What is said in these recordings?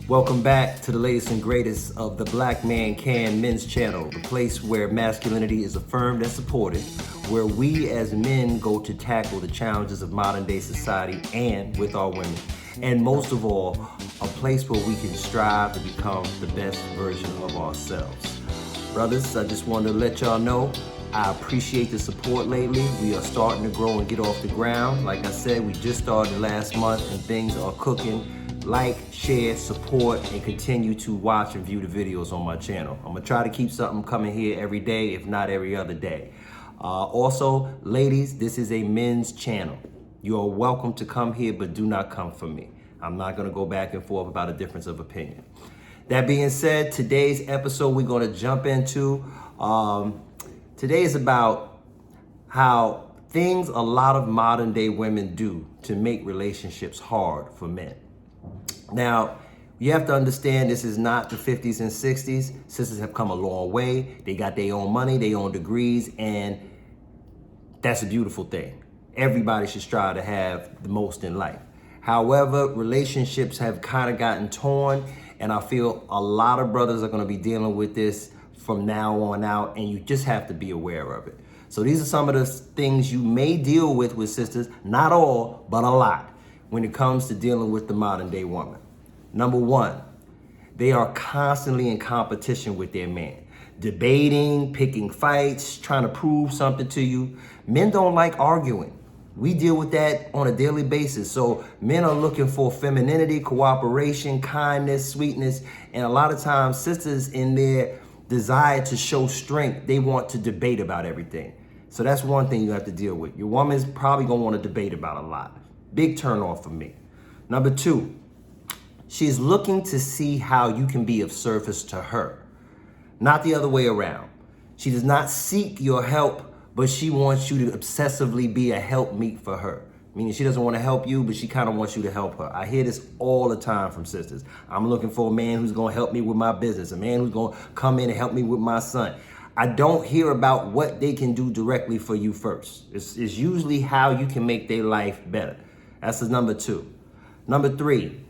Welcome back to the latest and greatest of the BlackManCan men's channel, the place where masculinity is affirmed and supported, where we as men go to tackle the challenges of modern day society and with our women. And most of all, a place where we can strive to become the best version of ourselves. Brothers, I just wanted to let y'all know I appreciate the support lately. We are starting to grow and get off the ground. Like I said, we just started last month and things are cooking. Like, share, support, and continue to watch and view the videos on my channel. I'm gonna try to keep something coming here every day, if not every other day. Also, ladies, this is a men's channel. You are welcome to come here, but do not come for me. I'm not gonna go back and forth about a difference of opinion. That being said, today's episode we're gonna jump into, today is about how things a lot of modern day women do to make relationships hard for men. Now, you have to understand this is not the 50s and 60s. Sisters have come a long way. They got their own money, their own degrees, and that's a beautiful thing. Everybody should strive to have the most in life. However, relationships have kind of gotten torn, and I feel a lot of brothers are going to be dealing with this from now on out, and you just have to be aware of it. So these are some of the things you may deal with sisters, not all, but a lot, when it comes to dealing with the modern day woman. Number one, they are constantly in competition with their man, debating, picking fights, trying to prove something to you. Men don't like arguing. We deal with that on a daily basis. So men are looking for femininity, cooperation, kindness, sweetness, and a lot of times sisters in their desire to show strength, they want to debate about everything. So that's one thing you have to deal with. Your woman's probably gonna want to debate about a lot. Big turn off for me. Number two, she's looking to see how you can be of service to her, not the other way around. She does not seek your help, but she wants you to obsessively be a helpmeet for her. Meaning she doesn't want to help you, but she kind of wants you to help her. I hear this all the time from sisters. I'm looking for a man who's going to help me with my business, a man who's going to come in and help me with my son. I don't hear about what they can do directly for you first. It's usually how you can make their life better. That's the number two. Number three,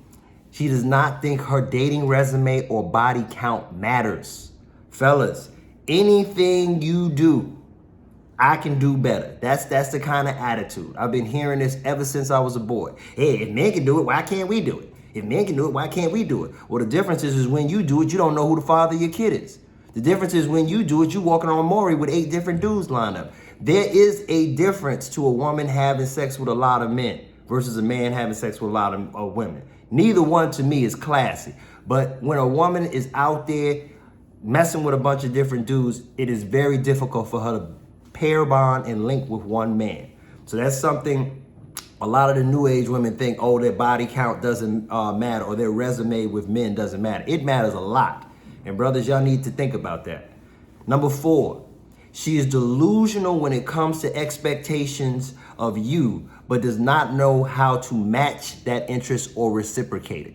she does not think her dating resume or body count matters. Fellas, anything you do, I can do better. That's the kind of attitude. I've been hearing this ever since I was a boy. Hey, if men can do it, why can't we do it? If men can do it, why can't we do it? Well, the difference is when you do it, you don't know who the father of your kid is. The difference is when you do it, you walking on Maury with 8 different dudes lined up. There is a difference to a woman having sex with a lot of men versus a man having sex with a lot of women. Neither one to me is classy. But when a woman is out there messing with a bunch of different dudes, it is very difficult for her to pair bond and link with one man. So that's something a lot of the new age women think, oh, their body count doesn't matter, or their resume with men doesn't matter. It matters a lot. And brothers, y'all need to think about that. Number four, she is delusional when it comes to expectations of you, but does not know how to match that interest or reciprocate it.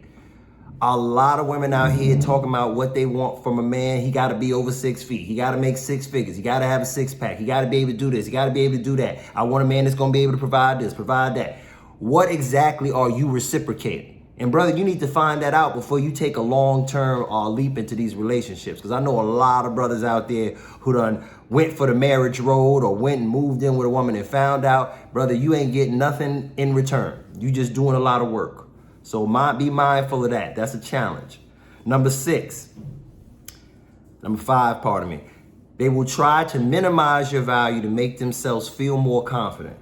A lot of women out here talking about what they want from a man. He got to be over 6 feet. He got to make 6 figures. He got to have a 6-pack. He got to be able to do this. He got to be able to do that. I want a man that's going to be able to provide this, provide that. What exactly are you reciprocating? And brother, you need to find that out before you take a long-term leap into these relationships. Because I know a lot of brothers out there who done went for the marriage road or went and moved in with a woman and found out, brother, you ain't getting nothing in return. You just doing a lot of work. So be mindful of that. That's a challenge. Number five, pardon me. They will try to minimize your value to make themselves feel more confident.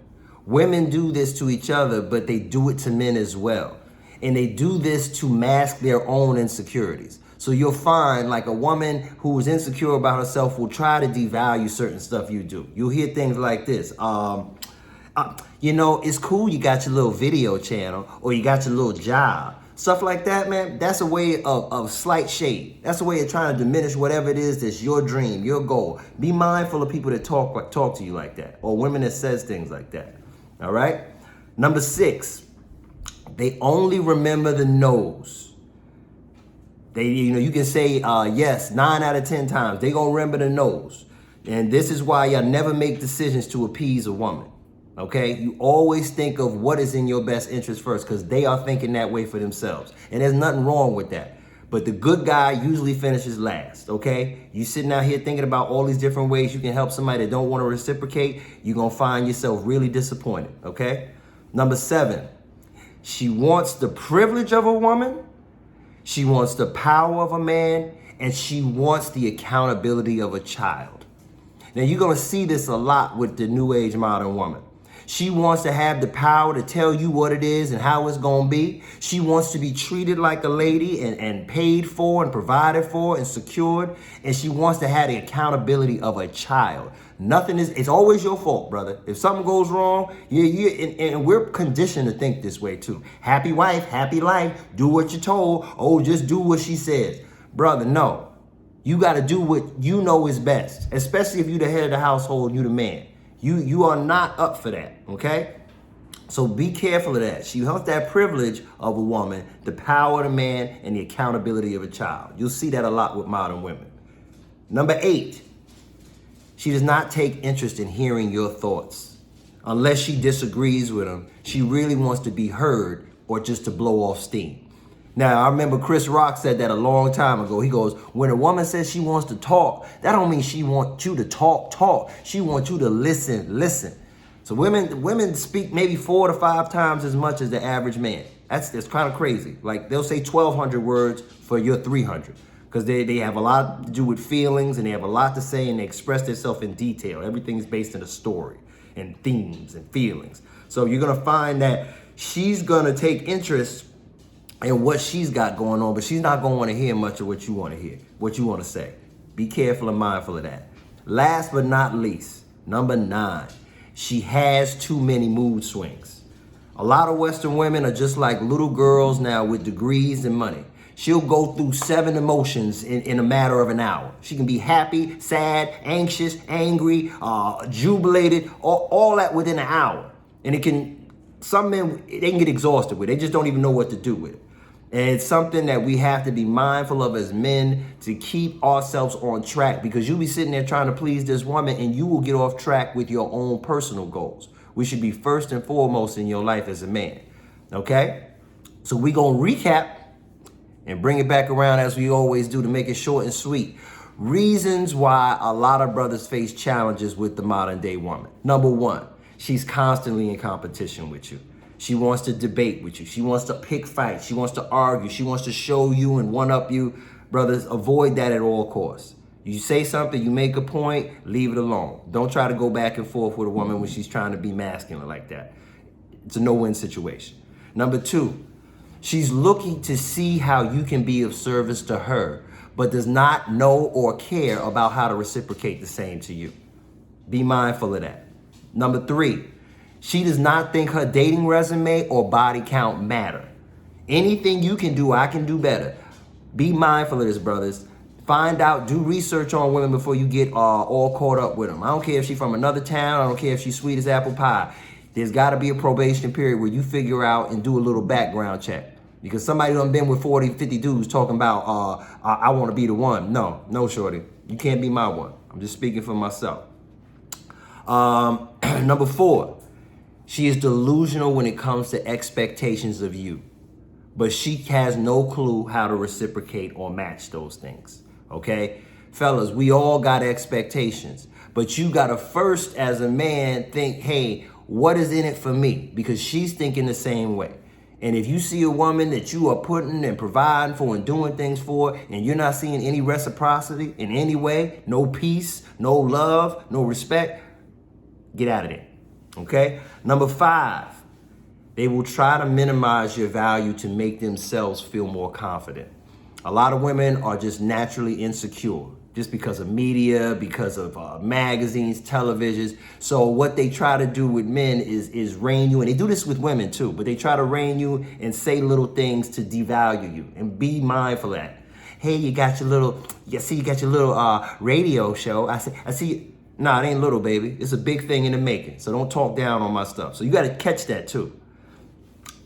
Women do this to each other, but they do it to men as well. And they do this to mask their own insecurities. So you'll find like a woman who is insecure about herself will try to devalue certain stuff you do. You'll hear things like this. You know, it's cool you got your little video channel or you got your little job. Stuff like that, man, that's a way of slight shade. That's a way of trying to diminish whatever it is that's your dream, your goal. Be mindful of people that talk to you like that, or women that says things like that, all right? Number 6, they only remember the no's. You can say yes 9 out of 10 times. They gonna remember the no's. And this is why y'all never make decisions to appease a woman. Okay, you always think of what is in your best interest first, because they are thinking that way for themselves. And there's nothing wrong with that. But the good guy usually finishes last, okay? You sitting out here thinking about all these different ways you can help somebody that don't want to reciprocate, you're going to find yourself really disappointed, okay? Number 7, she wants the privilege of a woman, she wants the power of a man, and she wants the accountability of a child. Now, you're going to see this a lot with the new age modern woman. She wants to have the power to tell you what it is and how it's going to be. She wants to be treated like a lady and paid for and provided for and secured. And she wants to have the accountability of a child. It's always your fault, brother. If something goes wrong, and we're conditioned to think this way too. Happy wife, happy life, do what you're told. Oh, just do what she says. Brother, no. You got to do what you know is best, especially if you're the head of the household, you the man. You are not up for that, okay? So be careful of that. She wants that privilege of a woman, the power of a man, and the accountability of a child. You'll see that a lot with modern women. Number 8, she does not take interest in hearing your thoughts. Unless she disagrees with them, she really wants to be heard or just to blow off steam. Now, I remember Chris Rock said that a long time ago. He goes, when a woman says she wants to talk, that don't mean she wants you to talk. She wants you to listen. So women speak maybe 4 to 5 times as much as the average man. That's kind of crazy. Like they'll say 1,200 words for your 300 because they have a lot to do with feelings and they have a lot to say and they express themselves in detail. Everything's based in a story and themes and feelings. So you're going to find that she's going to take interest and what she's got going on, but she's not going to want to hear much of what you want to hear, what you want to say. Be careful and mindful of that. Last but not least, number 9, she has too many mood swings. A lot of Western women are just like little girls now with degrees and money. She'll go through 7 emotions in a matter of an hour. She can be happy, sad, anxious, angry, jubilated, all that within an hour. And some men, they can get exhausted with it. They just don't even know what to do with it. And it's something that we have to be mindful of as men to keep ourselves on track, because you'll be sitting there trying to please this woman and you will get off track with your own personal goals. We should be first and foremost in your life as a man. Okay? So we're going to recap and bring it back around as we always do to make it short and sweet. Reasons why a lot of brothers face challenges with the modern day woman. Number 1, she's constantly in competition with you. She wants to debate with you. She wants to pick fights. She wants to argue. She wants to show you and one up you. Brothers, avoid that at all costs. You say something, you make a point, leave it alone. Don't try to go back and forth with a woman when she's trying to be masculine like that. It's a no-win situation. Number 2, she's looking to see how you can be of service to her, but does not know or care about how to reciprocate the same to you. Be mindful of that. Number 3, she does not think her dating resume or body count matter. Anything you can do, I can do better. Be mindful of this, brothers. Find out, do research on women before you get all caught up with them. I don't care if she's from another town. I don't care if she's sweet as apple pie. There's got to be a probation period where you figure out and do a little background check. Because somebody done been with 40, 50 dudes talking about, I want to be the one. No, shorty. You can't be my one. I'm just speaking for myself. Number 4, she is delusional when it comes to expectations of you, but she has no clue how to reciprocate or match those things, okay? Fellas, we all got expectations, but you gotta first, as a man, think, hey, what is in it for me? Because she's thinking the same way. And if you see a woman that you are putting and providing for and doing things for, and you're not seeing any reciprocity in any way, no peace, no love, no respect, get out of there. Okay? Number 5, they will try to minimize your value to make themselves feel more confident. A lot of women are just naturally insecure just because of media, because of magazines, televisions. So what they try to do with men is rein you, and they do this with women too, but they try to rein you and say little things to devalue you, and be mindful of that. Hey, you got your little radio show. I see. Nah, it ain't little, baby. It's a big thing in the making. So don't talk down on my stuff. So you got to catch that too.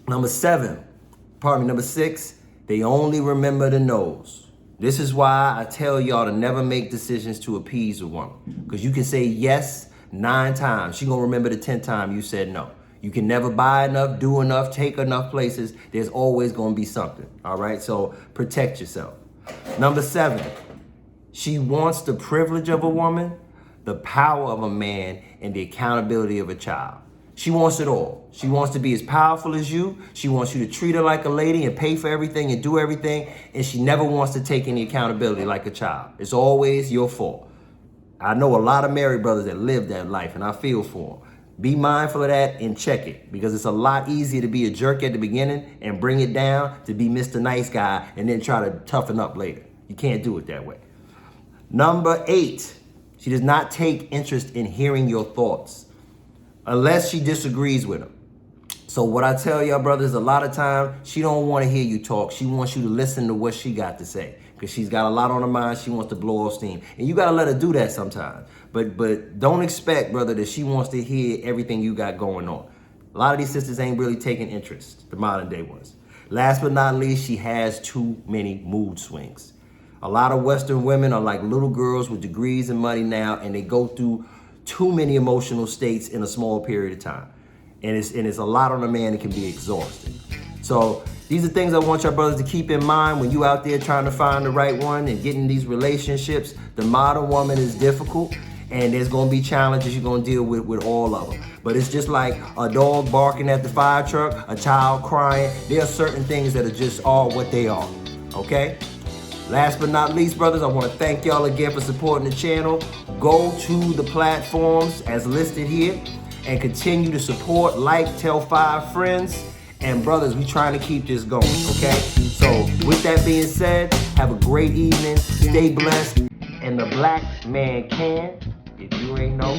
Number 6, they only remember the no's. This is why I tell y'all to never make decisions to appease a woman. Because you can say yes 9 times. She's going to remember the 10th time you said no. You can never buy enough, do enough, take enough places. There's always going to be something, all right? So protect yourself. Number 7, she wants the privilege of a woman, the power of a man, and the accountability of a child. She wants it all. She wants to be as powerful as you. She wants you to treat her like a lady and pay for everything and do everything. And she never wants to take any accountability like a child. It's always your fault. I know a lot of married brothers that live that life, and I feel for them. Be mindful of that and check it, because it's a lot easier to be a jerk at the beginning and bring it down to be Mr. Nice Guy and then try to toughen up later. You can't do it that way. Number 8, she does not take interest in hearing your thoughts unless she disagrees with them. So what I tell y'all brothers, a lot of time, she don't want to hear you talk. She wants you to listen to what she got to say, because she's got a lot on her mind. She wants to blow off steam. And you got to let her do that sometimes. But don't expect, brother, that she wants to hear everything you got going on. A lot of these sisters ain't really taking interest, the modern day ones. Last but not least, she has too many mood swings. A lot of Western women are like little girls with degrees and money now, and they go through too many emotional states in a small period of time. And it's a lot on a man that can be exhausting. So these are things I want y'all brothers to keep in mind when you out there trying to find the right one and getting these relationships. The modern woman is difficult, and there's gonna be challenges you're gonna deal with all of them. But it's just like a dog barking at the fire truck, a child crying. There are certain things that are just all what they are, okay? Last but not least, brothers, I want to thank y'all again for supporting the channel. Go to the platforms as listed here and continue to support, like, tell 5 friends. And brothers, we trying to keep this going, okay? So with that being said, have a great evening, stay blessed, and the black man can, if you ain't know,